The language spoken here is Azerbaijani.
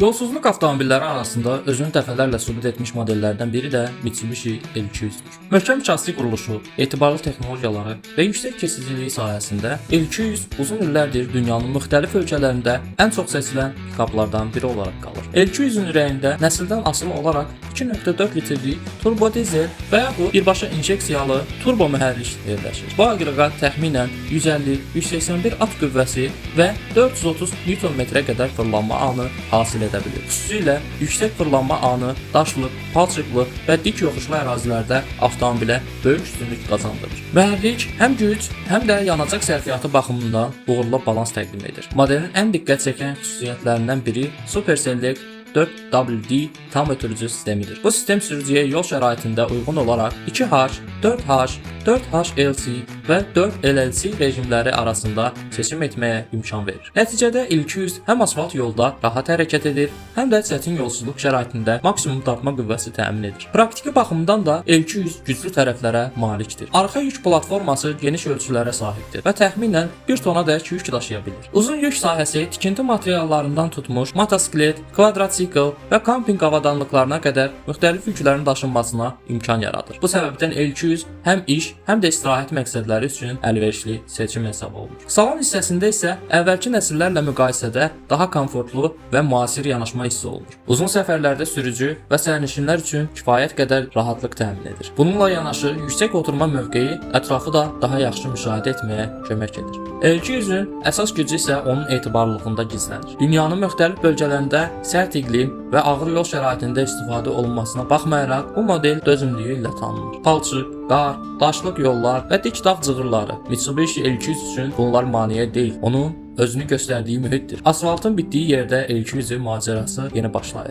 Yolsuzluq avtomobilləri arasında özünü dəfələrlə sübut etmiş modellərdən biri də Mitsubishi L200-dür. Möhkəm şassi quruluşu, etibarlı texnologiyaları və yüksək keçiciliyi sayəsində L200 uzun illərdir dünyanın müxtəlif ölkələrində ən çox seçilən pikaplardan biri olaraq qalır. L200-ün ürəyində nəsildən asılı olaraq 2.4 litrlik turbo dizel və yaxud birbaşa injeksiyalı turbo mühərrik yerləşir. Bu aqreqat təxminən 150-181 at qüvvəsi və 430 Nm-ə qədər fırlanma anı hasil edə bilir. Xüsusilə yüksək fırlanma anı daşlıq, palçıqlı və dik yoxuşlu ərazilərdə avtomobilə böyük üstünlük qazandırır. Mühərrik həm güc, həm də yanacaq sərfiyyatı baxımından uğurlu balans təqdim edir. Modelin ən diqqət çəkən xüsusiyyətlərindən biri Super Select 4WD tam ötürücü sistemidir. Bu sistem sürücüyə yol şəraitində uyğun olaraq 2H, 4H, 4HLC və 4LLC rejimləri arasında seçim etməyə imkan verir. Nəticədə L200 həm asfalt yolda rahat hərəkət edir, həm də çətin yolsuzluq şəraitində maksimum dartma qüvvəsi təmin edir. Praktiki baxımdan da L200 güclü tərəflərə malikdir. Arxa yük platforması geniş ölçülərə sahibdir və təxminən 1 tona dək yük daşıya bilir. Uzun yük sahəsi tikinti materiallarından tutmuş motosiklet, kvadrotsikl və kampinq avadanlıqlarına qədər müxtəlif yüklərin daşınmasına imkan yaradır. Bu səbəbdən L200 həm iş, həm də istirahət məqsədləri üçün əlverişli seçim hesab olunur. Salon hissəsində isə əvvəlki nəsillərlə müqayisədə daha komfortlu və müasir yanaşma hissi olunur. Uzun səfərlərdə sürücü və sərnişinlər üçün kifayət qədər rahatlıq təmin edir. Bununla yanaşı yüksək oturma mövqeyi ətrafı da daha yaxşı müşahidə etməyə kömək edir. L200-ün əsas gücü isə onun etibarlılığında gizlənir. Dünyanın müxtəlif bölgələrində sərt iqlim və ağır yol şəraitində istifadə olunmasına baxmayaraq, bu model dözümlüyü ilə tanınır. Palçıq, qar, daşlıq yollar və dik dağ cığırları Mitsubishi L200 üçün bunlar maneə deyil, onun özünü göstərdiyi mühitdir. Asfaltın bitdiyi yerdə L200-ün macərası yeni başlayır.